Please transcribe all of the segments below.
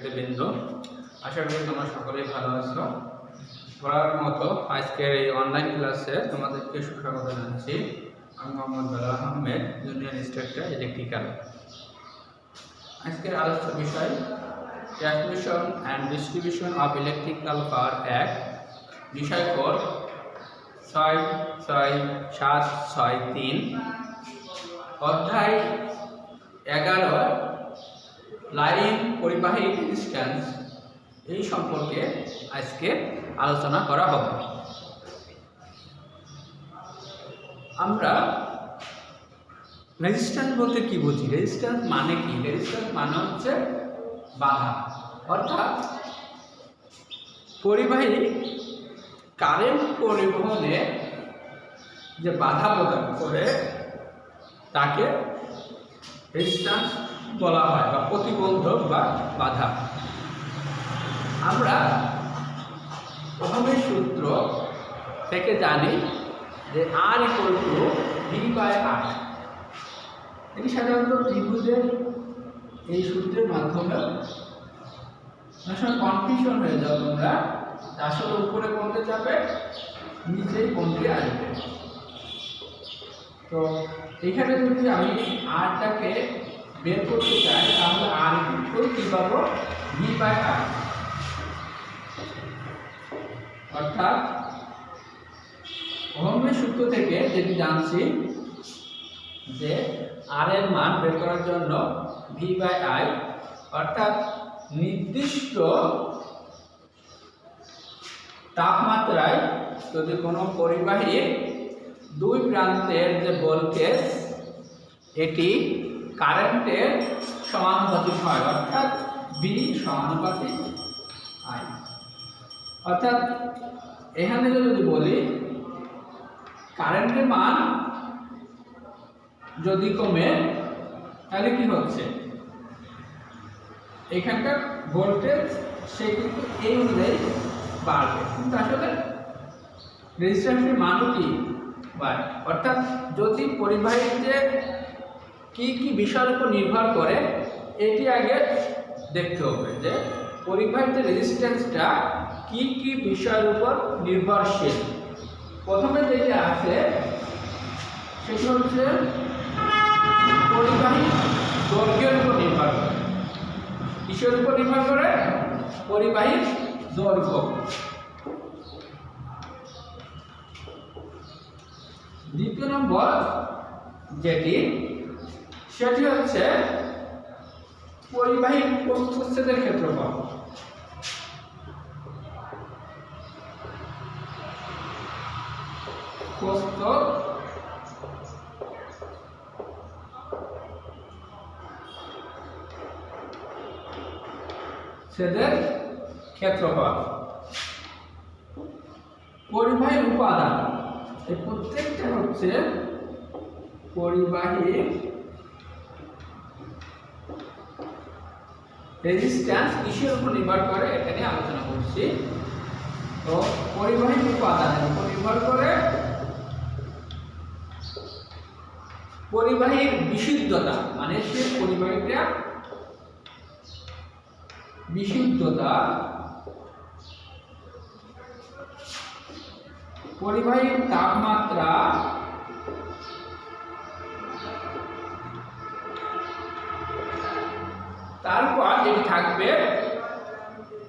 শিক্ষার্থীবৃন্দ, আশা করি তোমরা সকলেই ভালো আছো। পড়ার মতো আজকের এই অনলাইন ক্লাসে তোমাদেরকে সুস্বাগত জানাচ্ছি। আমি Mohammad Belal Ahmed, junior instructor electrical. আজকের আলোচ্য বিষয় transmission and distribution of electrical power act, বিষয় কোড 66763, অধ্যায় 11 লাইন পরিবাহী রেজিস্ট্যান্স, এই সম্পর্কে আজকে আলোচনা করা হবে। আমরা রেজিস্ট্যান্স বলতে কি বুঝি? রেজিস্ট্যান্স মানে কি? রেজিস্ট্যান্স মানে হচ্ছে বাধা, অর্থাৎ পরিবাহী কারেন্ট পরিবহনে যে বাধা প্রদান করে তাকে রেজিস্ট্যান্স বলা হয়, বা প্রতিবন্ধক বা বাধা। আমরা ওহমের সূত্র থেকে জানি যে R = V/R। এটি সাধারণত ত্রিভুজের এই সূত্রের মাধ্যমে অনেক সময় কনফিউশন হয়ে যাও তোমরা, আসলে উপরে কোনটা যাবে, নিচেই কোনটি আসবে। তো এখানে যদি আমি আরটাকে বের করতে চাই, তাহলে R = কি পাবো? V/R। অর্থাৎ ওহমের সূত্র থেকে যেটি জানছি যে R এর মান বের করার জন্য V/I, অর্থাৎ নির্দিষ্ট তাপমাত্রায় যদি কোনো পরিবাহীর দুই প্রান্তের যে ভোল্টেজ এটি কারেন্টের সমানুপাতিক হয়, অর্থাৎ V = I। অর্থাৎ এখানে যদি বলি কারেন্টের মান যদি কমে তাহলে কি হচ্ছে, এখানকার ভোল্টেজ সে কিন্তু এই অনুযায়ী বাড়বে, কিন্তু আসলে রেজিস্ট্যান্সের মানও কি বাড়ে। অর্থাৎ যদি পরিবাহীতে কি কি বিষয়ের উপর নির্ভর করে এটি আগে দেখতে হবে, যে পরিবাহীতে রেজিস্ট্যান্সটা কি কি বিষয়ের উপর নির্ভরশীল। প্রথমে যেটি আছে সেটি হচ্ছে পরিবাহী দৈর্ঘ্যের উপর নির্ভর করে। কিসের উপর নির্ভর করে? পরিবাহীর দৈর্ঘ্য। দ্বিতীয় নম্বর যেটি, সেটি হচ্ছে পরিবাহী প্রস্থচ্ছেদের ক্ষেত্রফল। প্রস্থচ্ছেদের ক্ষেত্রফল। পরিবাহীর উপাদান, এই প্রত্যেকটা হচ্ছে পরিবাহী রেজিস্ট্যান্স কিসের উপর নির্ভর করে এটা নিয়ে আলোচনা করছি। তো পরিবাহী উপাদানের উপর নির্ভর করে পরিবাহীর বিশুদ্ধতা, মানে সে পরিবাহীটা বিশুদ্ধতা, পরিবাহীর তাপমাত্রা, তারপর যেটি থাকবে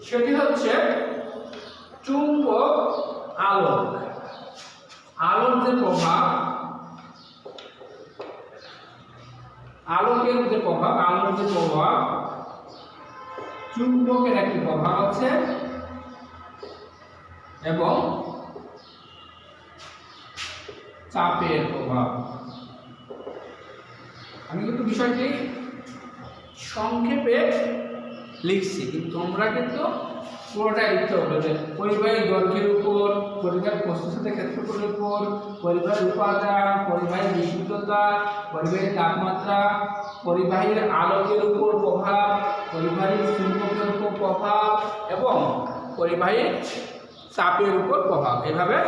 সেটি হচ্ছে চুম্বক আলোক। আলোর যে প্রভাব, আলোকের যে প্রভাব, আলোর যে প্রভাব, চুম্বকের একটি প্রভাব আছে, এবং চাপের প্রভাব। আমি কিন্তু বিষয়টি সংক্ষেপে লিখছি, কিন্তু তোমরা কিন্তু পুরোটাই লিখতে হবে, যে পরিবাহী দৈর্ঘ্যের উপর, পরিবাহীর প্রস্থচ্ছেদের ক্ষেত্রফলের উপর, পরিবাহীর উপাদান, পরিবাহীর বিশুদ্ধতা, পরিবাহীর তাপমাত্রা, পরিবাহীর আলোকের উপর প্রভাব, পরিবাহীর চুম্বকের উপর প্রভাব এবং পরিবাহীর চাপের উপর প্রভাব, এভাবে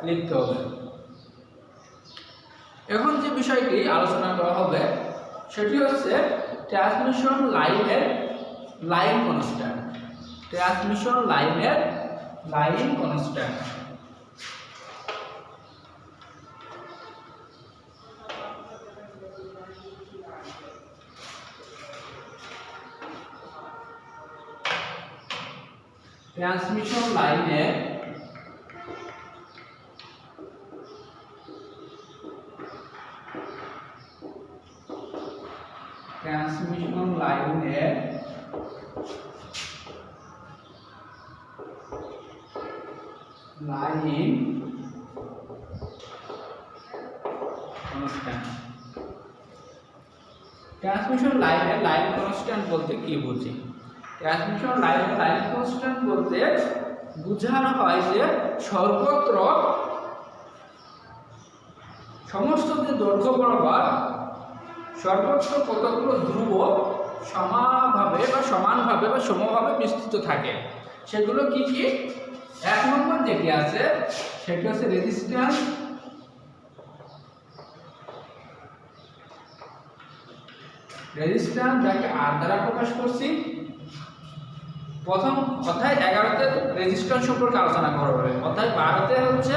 লিখতে হবে। এখন যে বিষয়টি আলোচনা করা হবে সেটি হচ্ছে ট্রান্সমিশন লাইনের লাইন কনস্ট্যান্ট, ট্রান্সমিশন লাইনের লাইন কনস্ট্যান্ট। ট্রান্সমিশন লাইনের লাইন কনস্ট্যান্ট। ট্রান্সমিশন লাইনের লাইন কনস্ট্যান্ট বলতে কি বুঝি? ট্রান্সমিশন লাইনের লাইন কনস্ট্যান্ট বলতে বোঝানো হয় যে সর্বত্র সমস্ত যে দৈর্ঘ্য বরাবর সর্বত্র কতগুলো ধ্রুব সমানভাবে বা সমভাবে বিস্তৃত থাকে। সেগুলো কি কি? এক নম্বর যেটি আছে সেটি হচ্ছে রেজিস্ট্যান্স, যাকে আর দ্বারা প্রকাশ করছি। প্রথম অধ্যায় 11তে রেজিস্ট্যান্স সম্পর্কে আলোচনা করা হবে, অধ্যায় 12তে হচ্ছে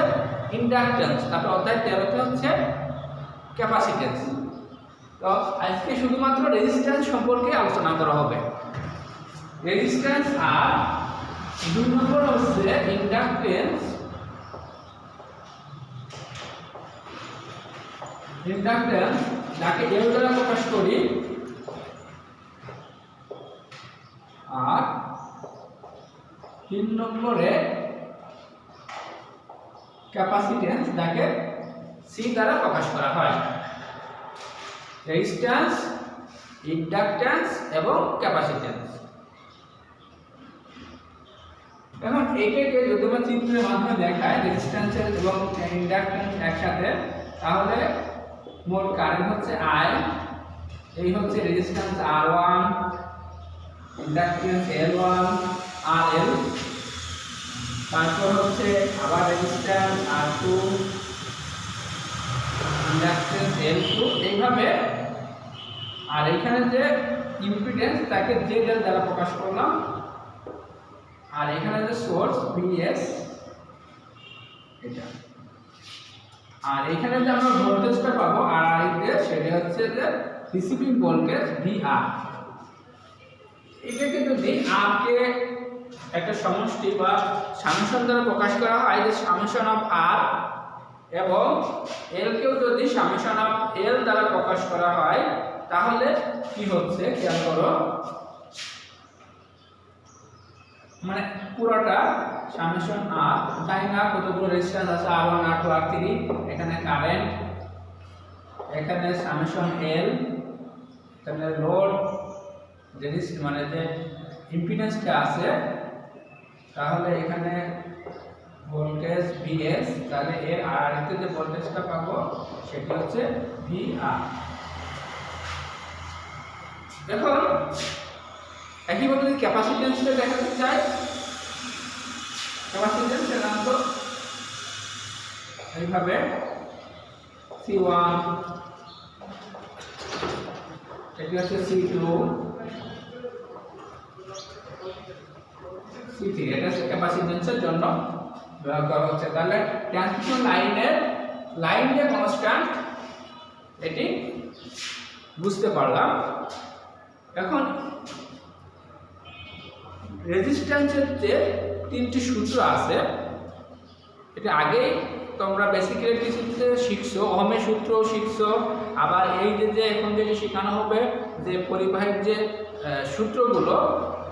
ইন্ডাকট্যান্স, তারপর অধ্যায় 13তে হচ্ছে ক্যাপাসিট্যান্স। তো আজকে শুধুমাত্র রেজিস্ট্যান্স সম্পর্কে আলোচনা করা হবে। রেজিস্ট্যান্স আর 2 নম্বর হচ্ছে ইন্ডাকট্যান্স। যাকে এল দ্বারা প্রকাশ করি, আর 3 নম্বরে ক্যাপাসিট্যান্স, যাকে সি দ্বারা প্রকাশ করা হয়। রেজিস্ট্যান্স, ইন্ডাকট্যান্স এবং ক্যাপাসিট্যান্স। এখন এইটাকে যদি আমরা চিত্রের মাধ্যমে দেখাই রেজিস্ট্যান্স এবং ইন্ডাকট্যান্স একসাথে, তাহলে মোট কারেন্ট হচ্ছে I, এই হচ্ছে resistance R1, inductance L1 RL, তারপর হচ্ছে আবার রেজিস্ট্যান্স R2, ইন্ডাকট্যান্স L2, এইভাবে। আর এখানে যে ইম্পিডেন্স তাকে ZL দ্বারা প্রকাশ করলাম, আর এখানে যে সোর্স VS এটা, আর এখানে যে আমরা ভোল্টেজটা পাবো RI দিয়ে, সেটা হচ্ছে যে রিসিভিং ভোল্টেজ VR। এটাকে যদি R কে একটা সমষ্টি বা সামেশন দ্বারা প্রকাশ করা হয়, যে সামেশন অফ R, এবং L কেও যদি সামেশন অফ L দ্বারা প্রকাশ করা হয়, তাহলে কি হচ্ছে খেয়াল করো, মানে পুরোটা সামেশন R, তাই না? কতগুলো রেজিস্ট্যান্স আছে R1 R2 R3, এখানে কারেন্ট, এখানে সামেশন L, এখানে লোড, মানে যে ইম্পিডেন্সটা আছে, তাহলে এখানে ভোল্টেজ VS, তাহলে এর আর তে যে ভোল্টেজটা পাবো সেটা হচ্ছে VR। এখন একইভাবে যদি ক্যাপাসিট্যান্সটা দেখাতে চাই, ক্যাপাসিট্যান্স সাধারণত এইভাবে C1, এটি হচ্ছে C2, C3, এটা হচ্ছে ক্যাপাসিট্যান্সের জন্য ব্যবহার করা হচ্ছে। তাহলে ট্রান্সমিশন লাইন যে কনস্ট্যান্ট, এটি বুঝতে পারলাম। এখন রেজিস্ট্যান্সের যে 3টি সূত্র আছে, এটা আগেই তোমরা বেসিক ইলেকট্রিসিটিতে শিখছো, ওহমের সূত্র শিখছো। আবার এই যে এখন যেটি শেখানো হবে যে পরিবাহীর যে সূত্রগুলো,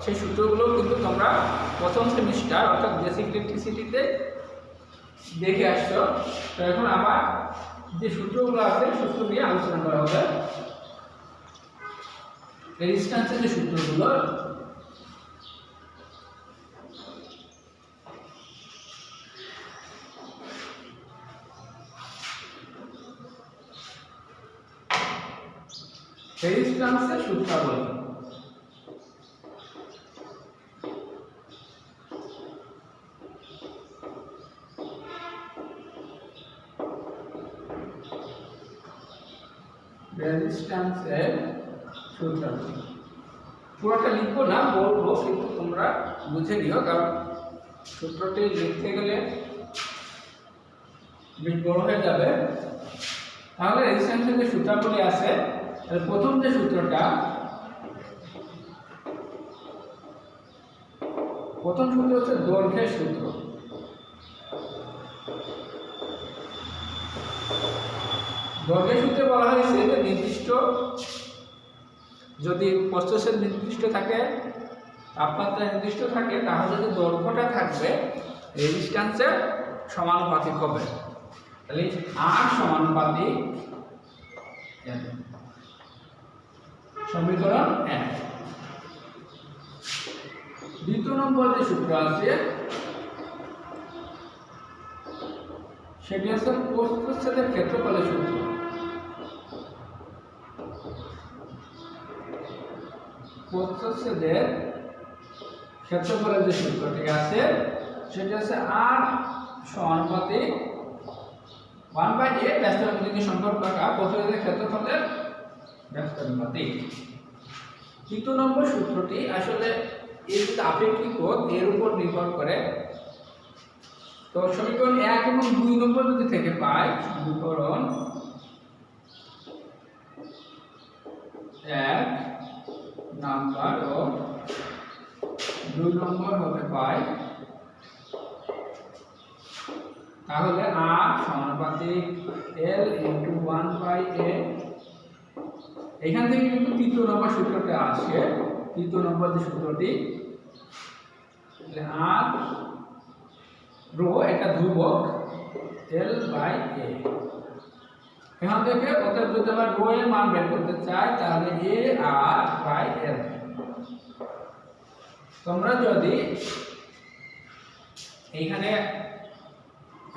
সেই সূত্রগুলো কিন্তু তোমরা প্রথম সেমিস্টার অর্থাৎ বেসিক ইলেকট্রিসিটিতে দেখে আসছো। তো এখন আবার যে সূত্রগুলো আছে সূত্র নিয়ে আলোচনা করা হবে। রেজিস্ট্যান্সের যে সূত্রগুলো, রেজিস্ট্যান্সের সূত্রাবলী। রেজিস্ট্যান্সের সূত্রাবলী পুরোটা লিখবো না, বলবো, কিন্তু তোমরা বুঝে নিও, কারণ সূত্রটি লিখতে গেলে বেশ বড় হয়ে যাবে। তাহলে রেজিস্ট্যান্সের যে সূত্রগুলি আছে, প্রথম যে সূত্রটা, প্রথম সূত্র হচ্ছে দৈর্ঘ্যের সূত্র। দৈর্ঘ্যের সূত্রে বলা হয়েছে যে নির্দিষ্ট, যদি প্রস্থচ্ছেদ নির্দিষ্ট থাকে, তাপমাত্রা নির্দিষ্ট থাকে, তাহলে যে দৈর্ঘ্যটা থাকবে রেজিস্ট্যান্সের সমানুপাতিক হবে। তাহলে R সমানুপাতিক L, সমীকরণ 1। দ্বিতীয় নম্বর যে সূত্র আছে সেটি হচ্ছে প্রস্থচ্ছেদের ক্ষেত্রফলের সূত্র। প্রস্থচ্ছেদের ক্ষেত্রফলের যে সূত্রটি আছে সেটি হচ্ছে R সমানুপাতিক 1/a ব্যস্তানুপাতিক সম্পর্ক প্রস্থচ্ছেদের ক্ষেত্রফলের ব্যস্তানুপাতিক। তৃতীয় নম্বর সূত্রটি আসলে এই যে আপেক্ষিক রোধ এর উপর নির্ভর করে। তো সমীকরণ 1 এবং 2 নম্বর যদি থেকে পাই, সমীকরণ 1 নাম্বার ও 2 নম্বর হতে পাই, তাহলে R সমানুপাতিক L × 1/a। এখান থেকে কিন্তু তৃতীয় নম্বর সূত্রটা আসে। তৃতীয় নম্বর যে সূত্রটি, R রো এটা ধ্রুবক, L/a। এখান থেকে অতএব যদি আমরা রো এর মান বের করতে চাই, তাহলে AR/L। তোমরা যদি এইখানে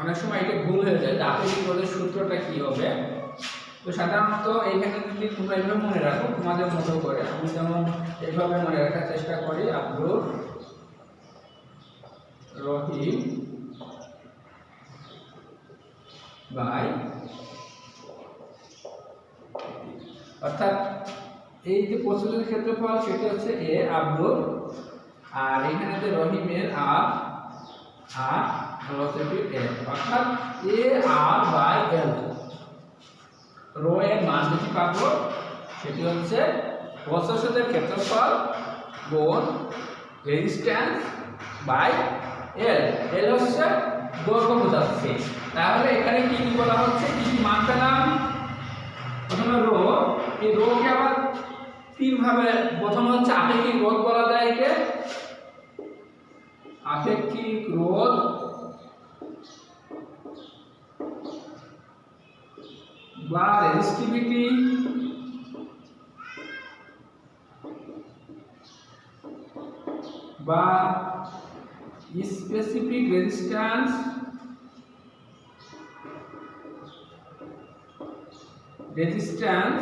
অনেক সময় এটা ভুল হয়ে যায়, আপেক্ষিক রোধের সূত্রটা কি হবে, তো সাধারণত এইখানে যদি তোমরা এইভাবে মনে রাখো তোমাদের মতো করে, আমি যেমন এইভাবে মনে রাখার চেষ্টা করি, আব্দুর রহিম বাই, অর্থাৎ এই যে প্রস্থচ্ছেদের ক্ষেত্রফল সেটা হচ্ছে A আব্দুর, আর এখানে যে রহিমের R হচ্ছে L, অর্থাৎ AR/L। রো এর মান যেটি পাবো সেটি হচ্ছে প্রস্থচ্ছেদের ক্ষেত্রফল গুণ রেজিস্ট্যান্স বাই L। L হচ্ছে দৈর্ঘ্য বোঝাচ্ছে। তাহলে এখানে কি কি বলা হচ্ছে, কি কি মান পেলাম? প্রথমে রো, এই রোকে আবার তিন ভাবে, প্রথম হচ্ছে আপেক্ষিক রোধ বলা যায় একে, আপেক্ষিক রোধ বা রেজিস্টিভিটি বা স্পেসিফিক রেজিস্ট্যান্স, রেজিস্ট্যান্স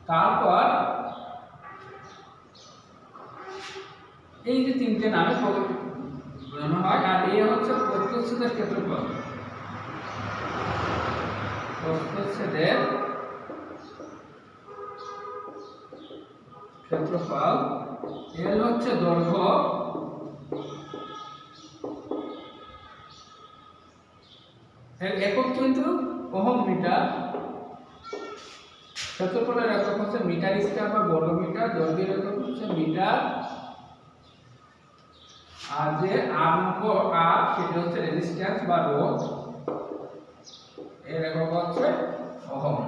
তারপর এই যে তিনটে নামে বোঝানো হয়। আর এই হচ্ছে প্রস্থচ্ছেদের ক্ষেত্রফল, প্রস্থচ্ছেদের ক্ষেত্রফল। L হচ্ছে দৈর্ঘ্য, এর একক কিন্তু ওহম মিটার, ক্ষেত্রফলের একক হচ্ছে মিটার স্কয়ার বা বর্গ মিটার, দৈর্ঘ্যের একক হচ্ছে মিটার, আর যে R নম্বর R সেটা হচ্ছে রেজিস্ট্যান্স বা রোধ, এর একক হচ্ছে ওহম।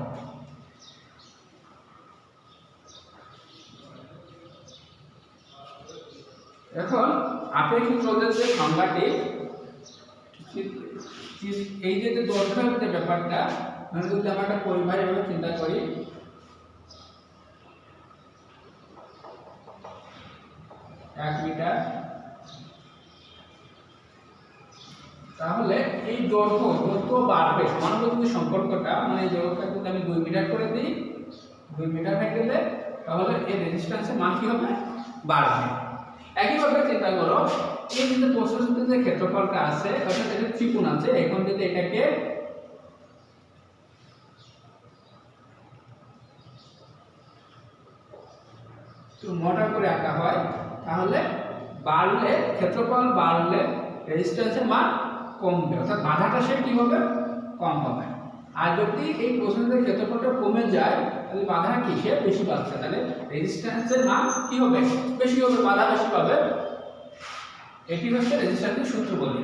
এখন আপেক্ষিক রোধের যে সংজ্ঞাটি, এই যে দৈর্ঘ্যের যে ব্যাপারটা, মানে যদি আমরা একটা পরিবাহী ভাবে চিন্তা করি, এক মিটার, তাহলে এই দৈর্ঘ্য যত বাড়বে সমানুপাতিক সম্পর্কটা, মানে এই দৈর্ঘ্যটা যদি আমি 2 মিটার করে দিই, 2 মিটার হয়ে গেলে তাহলে এই রেজিস্ট্যান্সের মান কি হবে, বাড়বে। একইভাবে চিন্তা করো এই যে প্রশ্নতে যে ক্ষেত্রফলটা আছে অর্থাৎ এটা ত্রিকোণ আছে, এখন যদি এটাকে একটু মোটা করে আঁকা হয় তাহলে বাড়লে ক্ষেত্রফল বাড়লে রেজিস্ট্যান্সের মান কমবে, অর্থাৎ বাধাটা সে কি হবে, কম হবে। আর যদি এই প্রশ্নের ক্ষেত্রফলটা কমে যায় তাহলে বাধা কিসে বেশি পাচ্ছে, তাহলে রেজিস্ট্যান্সের মান কি হবে, বেশি হবে, বাধা বেশি পাবে। এটি হচ্ছে রেজিস্ট্যান্সের সূত্র বলি।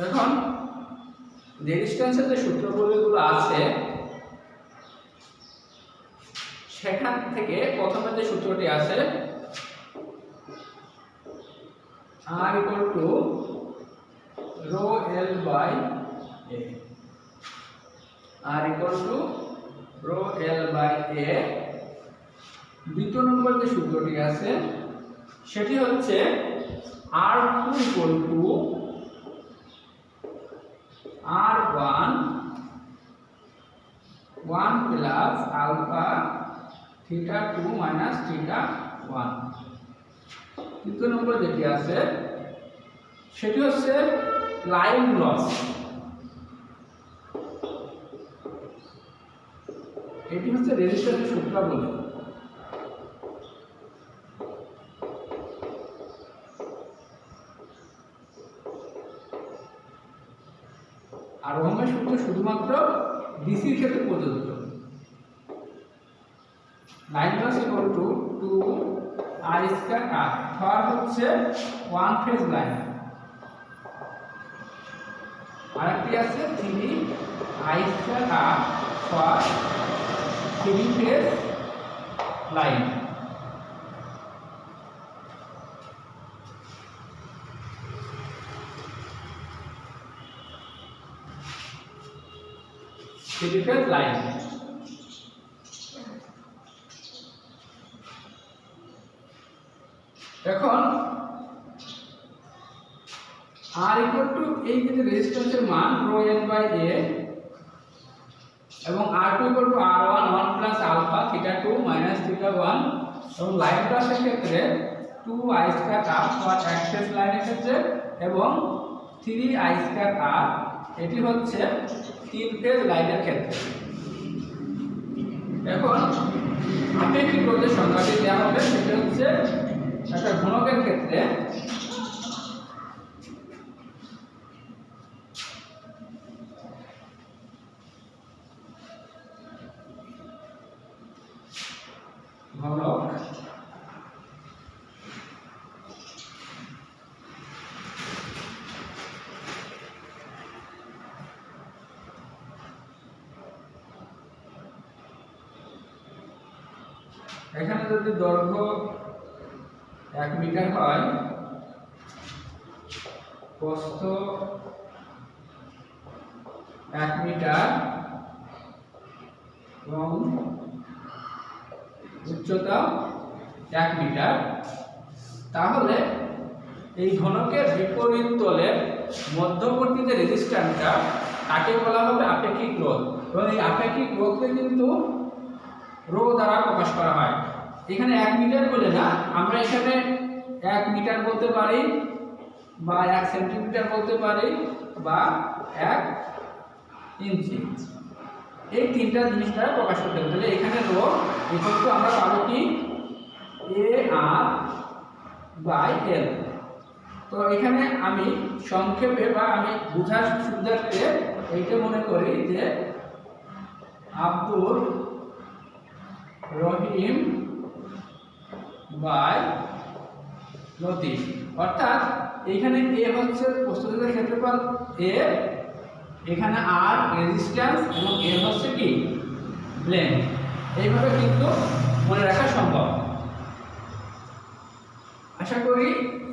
এখন রেজিস্ট্যান্সের যে সূত্রগুলো আছে সেখান থেকে প্রথমে যে সূত্রটি আছে R equal to rho L by A, R equal to rho L by A। দ্বিতীয় নম্বর যে সূত্রটি আছে সেটি হচ্ছে R2 equal to R1 1 plus alpha theta 2 minus theta 1। তৃতীয় নম্বর যেটি আছে সেটি হচ্ছে লাইন লস, এটি হচ্ছে রেজিস্ট্যান্সের সূত্র বলে। আর ওহমের সূত্র শুধুমাত্র ডিসির ক্ষেত্রে প্রযোজ্য। Line loss equal to 2 I square R, for হচ্ছে ওয়ান ফেজ লাইন। আরেকটি আছে 3 I square R for 3 phase line. Line এখন R equal to এই যে রেজিস্ট্যান্সের মান rho L by A এবং R2 equal to R1 1 plus alpha theta 2 minus theta 1 এবং লাইন ক্লাসের ক্ষেত্রে 2 I square R for access লাইনের ক্ষেত্রে এবং 3 I স্কয়ার R এটি হচ্ছে 3 ফেজ লাইনের ক্ষেত্রে। এখন আপেক্ষিক রোধের সংজ্ঞাটি দেওয়া হবে, সেটা হচ্ছে একটা ঘনকের ক্ষেত্রে ঘনক এখানে যদি দৈর্ঘ্য 1 মিটার হয়, প্রস্থ 1 মিটার এবং উচ্চতা 1 মিটার, তাহলে এই ঘনকের বিপরীত তলের মধ্যবর্তী যে রেজিস্ট্যান্সটা তাকে বলা হবে আপেক্ষিক রোধ। এবং এই আপেক্ষিক রোধকে কিন্তু রো দ্বারা প্রকাশ করা হয়। এখানে 1 মিটার বলে না, আমরা এখানে 1 মিটার বলতে পারি বা 1 সেন্টিমিটার বলতে পারি বা 1 ইঞ্চি, এই তিনটা জিনিস দ্বারা প্রকাশ করতে হবে। তাহলে এখানে রো ইকুয়াল টু আমরা পাবো কি AR বাই L। তো এখানে আমি সংক্ষেপে বা আমি বোঝার সুবিধার্থে এইটা মনে করি যে আব্দুর রহিম বাই লতিফ, অর্থাৎ এইখানে এ হচ্ছে প্রস্তুতের ক্ষেত্রফল এ, এখানে আর রেজিস্ট্যান্স এবং এ হচ্ছে কি লেন্থ। এইভাবে কিন্তু মনে রাখা সম্ভব। আশা করি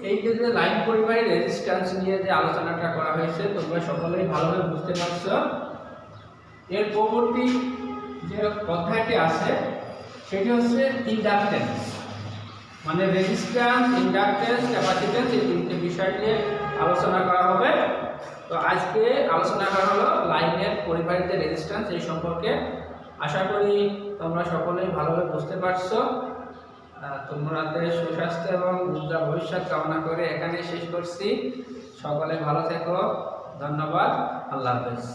এই যে লাইন পরিবাহী রেজিস্ট্যান্স নিয়ে যে আলোচনাটা করা হয়েছে তোমরা সকলেই ভালোভাবে বুঝতে পারছো। এর পরবর্তী যে অধ্যায়টি আছে সেটি হচ্ছে ইন্ডাকটেন্স, মানে রেজিস্ট্যান্স, ইন্ডাকটেন্স, ক্যাপাসিট্যান্স, এই তিনটে বিষয় নিয়ে আলোচনা করা হবে। তো আজকে আলোচনা করা হলো লাইনের পরিবাহী যে রেজিস্ট্যান্স এই সম্পর্কে। আশা করি তোমরা সকলেই ভালোভাবে বুঝতে পারছো। তোমাদের সুস্বাস্থ্য এবং উজ্জ্বল ভবিষ্যৎ কামনা করে এখানে শেষ করছি। সকলে ভালো থেকো, ধন্যবাদ, আল্লাহ হাফেজ।